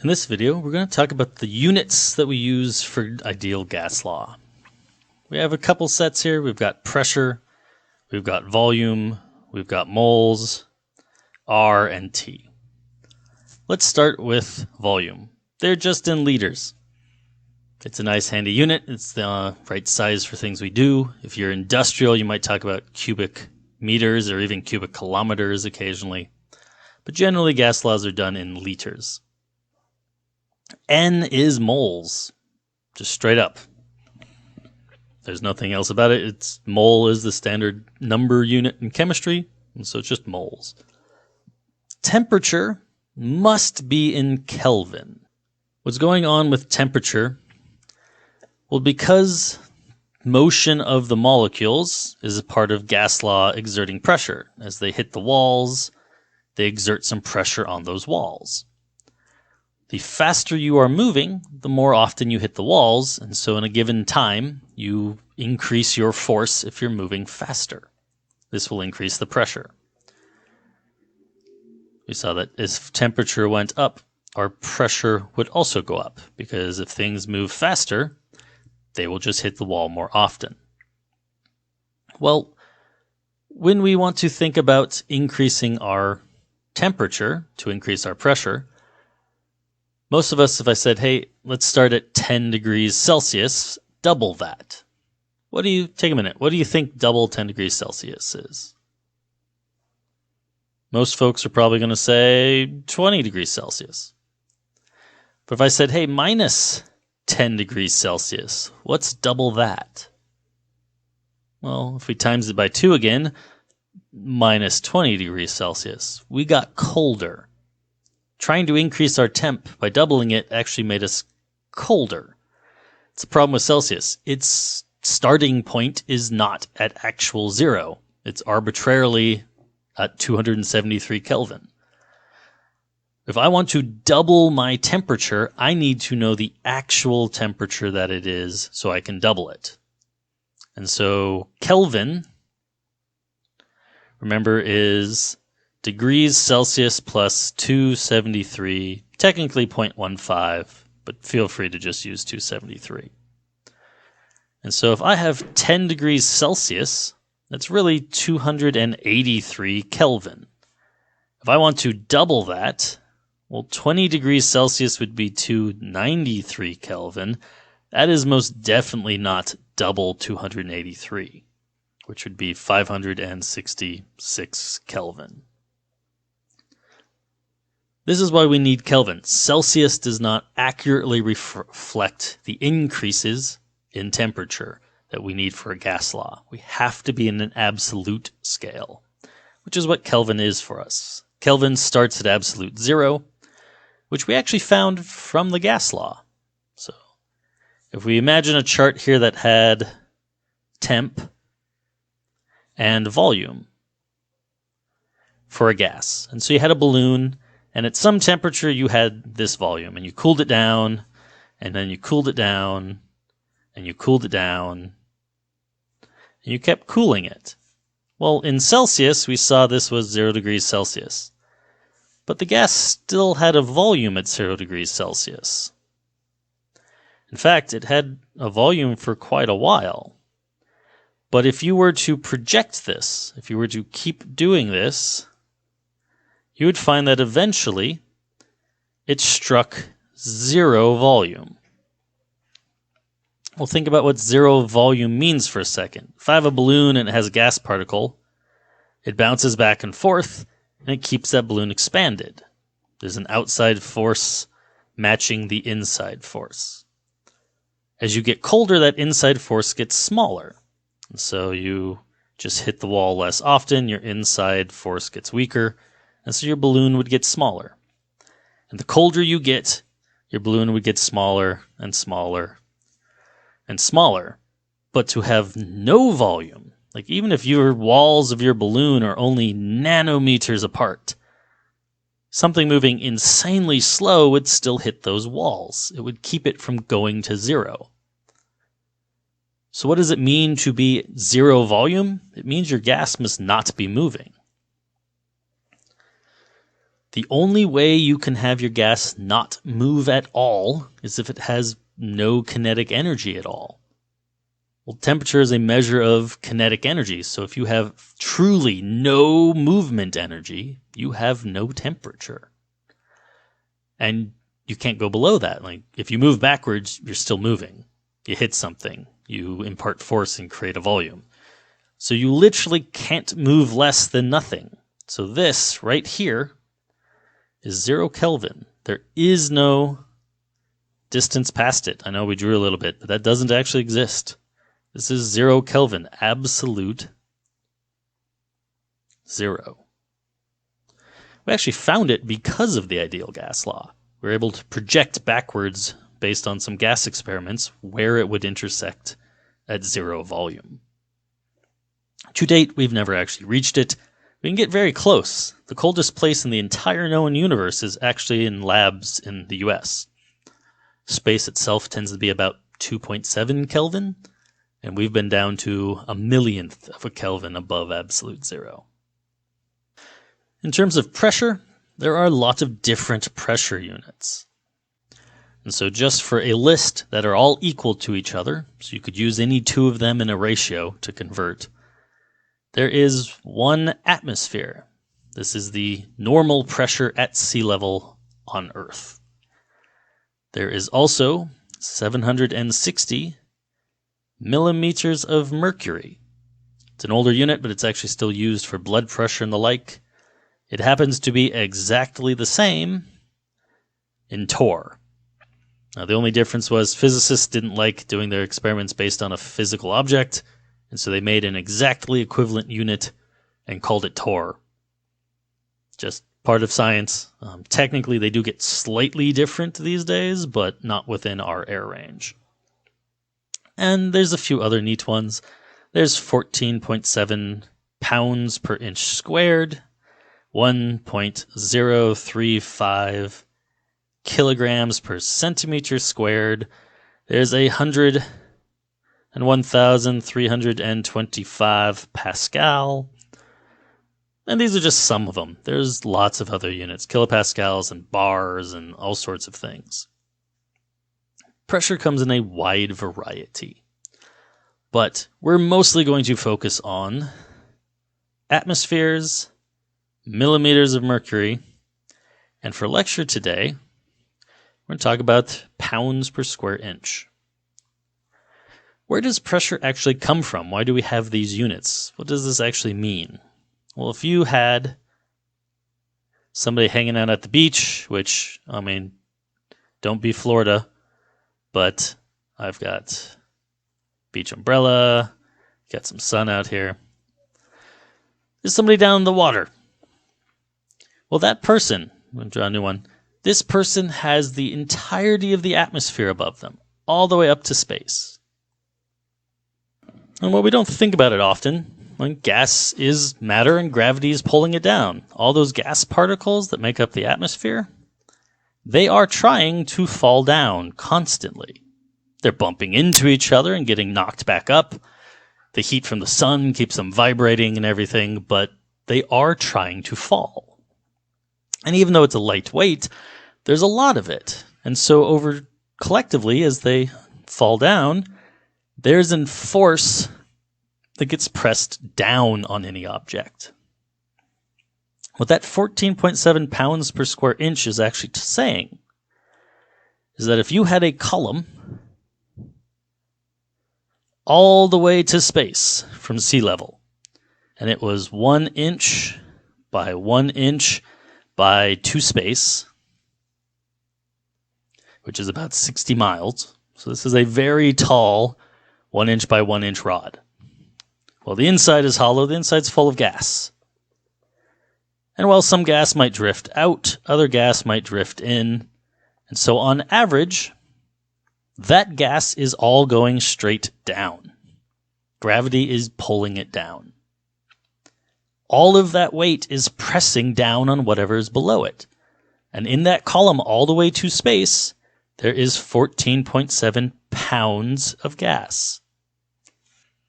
In this video, we're going to talk about the units that we use for ideal gas law. We have a couple sets here. We've got pressure, we've got volume, we've got moles, R, and T. Let's start with volume. They're just in liters. It's a nice handy unit. It's the right size for things we do. If you're industrial, you might talk about cubic meters or even cubic kilometers occasionally. But generally, gas laws are done in liters. N is moles, just straight up. There's nothing else about it. Mole is the standard number unit in chemistry, and so it's just moles. Temperature must be in Kelvin. What's going on with temperature? Well, because motion of the molecules is a part of gas law exerting pressure. As they hit the walls, they exert some pressure on those walls. The faster you are moving, the more often you hit the walls, and so in a given time, you increase your force if you're moving faster. This will increase the pressure. We saw that as temperature went up, our pressure would also go up, because if things move faster, they will just hit the wall more often. Well, when we want to think about increasing our temperature to increase our pressure, most of us, if I said, hey, let's start at 10 degrees Celsius, double that. Take a minute, what do you think double 10 degrees Celsius is? Most folks are probably going to say 20 degrees Celsius. But if I said, hey, minus 10 degrees Celsius, what's double that? Well, if we times it by 2 again, minus 20 degrees Celsius. We got colder. Trying to increase our temp by doubling it actually made us colder. It's a problem with Celsius. Its starting point is not at actual zero. It's arbitrarily at 273 Kelvin. If I want to double my temperature, I need to know the actual temperature that it is so I can double it. And so Kelvin, remember, is degrees Celsius plus 273, technically 0.15, but feel free to just use 273. And so if I have 10 degrees Celsius, that's really 283 Kelvin. If I want to double that, well, 20 degrees Celsius would be 293 Kelvin. That is most definitely not double 283, which would be 566 Kelvin. This is why we need Kelvin. Celsius does not accurately reflect the increases in temperature that we need for a gas law. We have to be in an absolute scale, which is what Kelvin is for us. Kelvin starts at absolute zero, which we actually found from the gas law. So if we imagine a chart here that had temp and volume for a gas, and so you had a balloon, and at some temperature you had this volume, and you cooled it down, and then you cooled it down, and you cooled it down, and you kept cooling it. Well, in Celsius, we saw this was 0 degrees Celsius. But the gas still had a volume at 0 degrees Celsius. In fact, it had a volume for quite a while. But if you were to project this, if you were to keep doing this, you would find that eventually it struck zero volume. Well, think about what zero volume means for a second. If I have a balloon and it has a gas particle, it bounces back and forth, and it keeps that balloon expanded. There's an outside force matching the inside force. As you get colder, that inside force gets smaller. And so you just hit the wall less often, your inside force gets weaker, and so your balloon would get smaller. And the colder you get, your balloon would get smaller and smaller and smaller. But to have no volume, like even if your walls of your balloon are only nanometers apart, something moving insanely slow would still hit those walls. It would keep it from going to zero. So what does it mean to be zero volume? It means your gas must not be moving. The only way you can have your gas not move at all is if it has no kinetic energy at all. Well, temperature is a measure of kinetic energy, so if you have truly no movement energy, you have no temperature. And you can't go below that. Like, if you move backwards, you're still moving. You hit something, you impart force and create a volume. So you literally can't move less than nothing. So this right here is 0 Kelvin. There is no distance past it. I know we drew a little bit, but that doesn't actually exist. This is 0 Kelvin, absolute 0. We actually found it because of the ideal gas law. We were able to project backwards based on some gas experiments where it would intersect at 0 volume. To date, we've never actually reached it. We can get very close. The coldest place in the entire known universe is actually in labs in the US. Space itself tends to be about 2.7 Kelvin, and we've been down to a millionth of a Kelvin above absolute 0. In terms of pressure, there are lots of different pressure units. And so just for a list that are all equal to each other, so you could use any two of them in a ratio to convert, there is 1 atmosphere. This is the normal pressure at sea level on Earth. There is also 760 millimeters of mercury. It's an older unit, but it's actually still used for blood pressure and the like. It happens to be exactly the same in torr. Now, the only difference was physicists didn't like doing their experiments based on a physical object, and so they made an exactly equivalent unit and called it torr. Just part of science. Technically, they do get slightly different these days, but not within our air range. And there's a few other neat ones. There's 14.7 pounds per inch squared, 1.035 kilograms per centimeter squared. There's 101,325 Pascal. And these are just some of them. There's lots of other units, kilopascals and bars and all sorts of things. Pressure comes in a wide variety. But we're mostly going to focus on atmospheres, millimeters of mercury, and for lecture today, we're going to talk about pounds per square inch. Where does pressure actually come from? Why do we have these units? What does this actually mean? Well, if you had somebody hanging out at the beach, which, I mean, don't be Florida, but I've got beach umbrella, got some sun out here. There's somebody down in the water. Well, that person, I'm going to draw a new one, this person has the entirety of the atmosphere above them, all the way up to space. And while we don't think about it often, when gas is matter and gravity is pulling it down, all those gas particles that make up the atmosphere, they are trying to fall down constantly. They're bumping into each other and getting knocked back up. The heat from the sun keeps them vibrating and everything, but they are trying to fall. And even though it's a lightweight, there's a lot of it. And so collectively, as they fall down, there's a force that gets pressed down on any object. What that 14.7 pounds per square inch is actually saying is that if you had a column all the way to space from sea level, and it was 1 inch by 1 inch by 2 space, which is about 60 miles. So this is a very tall 1 inch by 1 inch rod. Well, the inside is hollow, the inside's full of gas. And while some gas might drift out, other gas might drift in. And so on average, that gas is all going straight down. Gravity is pulling it down. All of that weight is pressing down on whatever is below it. And in that column all the way to space, there is 14.7 pounds of gas.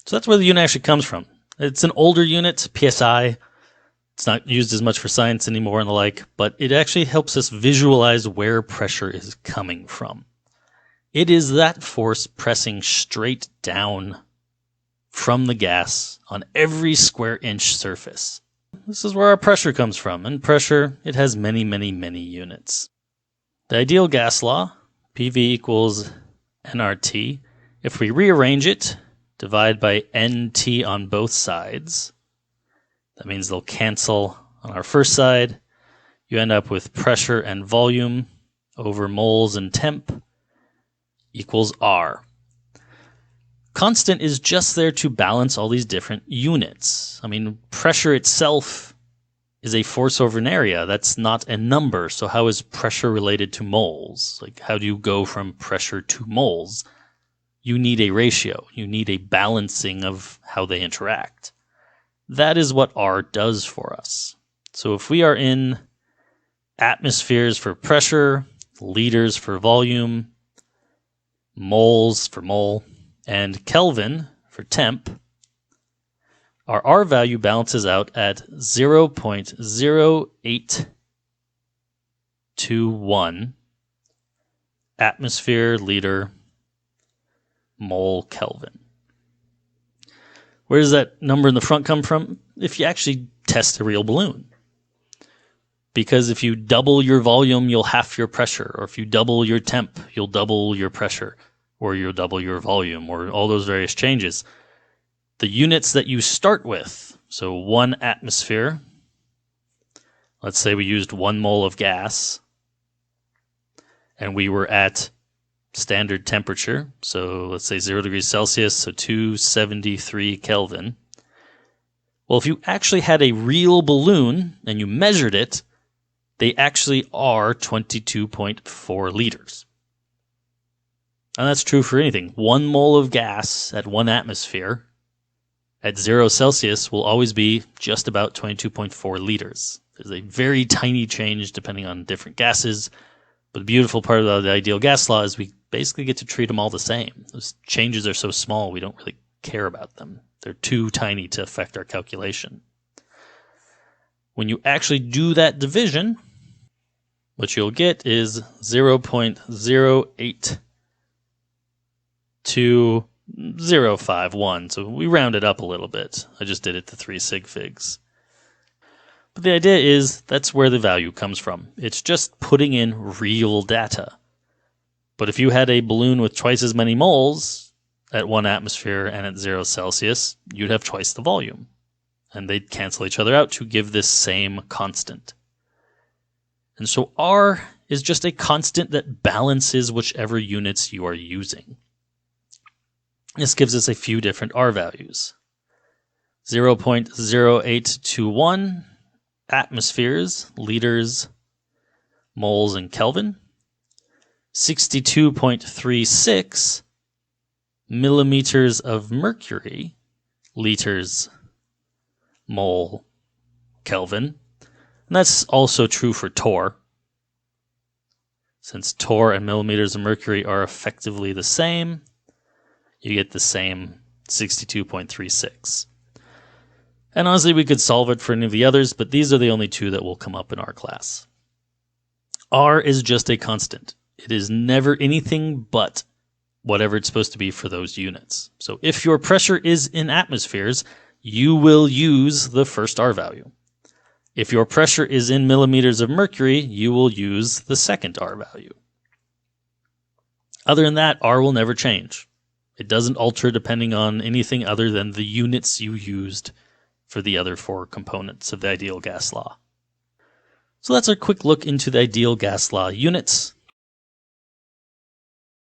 So that's where the unit actually comes from. It's an older unit, PSI. It's not used as much for science anymore and the like, but it actually helps us visualize where pressure is coming from. It is that force pressing straight down from the gas on every square inch surface. This is where our pressure comes from, and pressure, it has many, many, many units. The ideal gas law, PV equals nRT. If we rearrange it, divide by NT on both sides, that means they'll cancel on our first side. You end up with pressure and volume over moles and temp equals R. Constant is just there to balance all these different units. I mean, pressure itself is a force over an area. That's not a number. So how is pressure related to moles? Like, how do you go from pressure to moles? You need a ratio. You need a balancing of how they interact. That is what R does for us. So if we are in atmospheres for pressure, liters for volume, moles for mole, and Kelvin for temp, our R value balances out at 0.0821 atmosphere, liter, mole, Kelvin. Where does that number in the front come from? If you actually test a real balloon. Because if you double your volume, you'll half your pressure. Or if you double your temp, you'll double your pressure. Or you'll double your volume, or all those various changes. The units that you start with, so 1 atmosphere, let's say we used 1 mole of gas, and we were at standard temperature, so let's say 0 degrees Celsius, so 273 Kelvin. Well, if you actually had a real balloon and you measured it, they actually are 22.4 liters. And that's true for anything. 1 mole of gas at 1 atmosphere at 0 Celsius will always be just about 22.4 liters. There's a very tiny change depending on different gases. But the beautiful part of the ideal gas law is we basically get to treat them all the same. Those changes are so small we don't really care about them. They're too tiny to affect our calculation. When you actually do that division, what you'll get is 0.08 to 0.051. So we round it up a little bit. I just did it to 3 sig figs. But the idea is that's where the value comes from. It's just putting in real data. But if you had a balloon with twice as many moles at 1 atmosphere and at 0 Celsius, you'd have twice the volume. And they'd cancel each other out to give this same constant. And so R is just a constant that balances whichever units you are using. This gives us a few different R values. 0.0821 atmospheres, liters, moles, and Kelvin. 62.36 millimeters of mercury, liters, mole, Kelvin. And that's also true for torr. Since torr and millimeters of mercury are effectively the same, you get the same 62.36. And honestly, we could solve it for any of the others, but these are the only two that will come up in our class. R is just a constant. It is never anything but whatever it's supposed to be for those units. So if your pressure is in atmospheres, you will use the first R value. If your pressure is in millimeters of mercury, you will use the second R value. Other than that, R will never change. It doesn't alter depending on anything other than the units you used for the other 4 components of the ideal gas law. So that's a quick look into the ideal gas law units.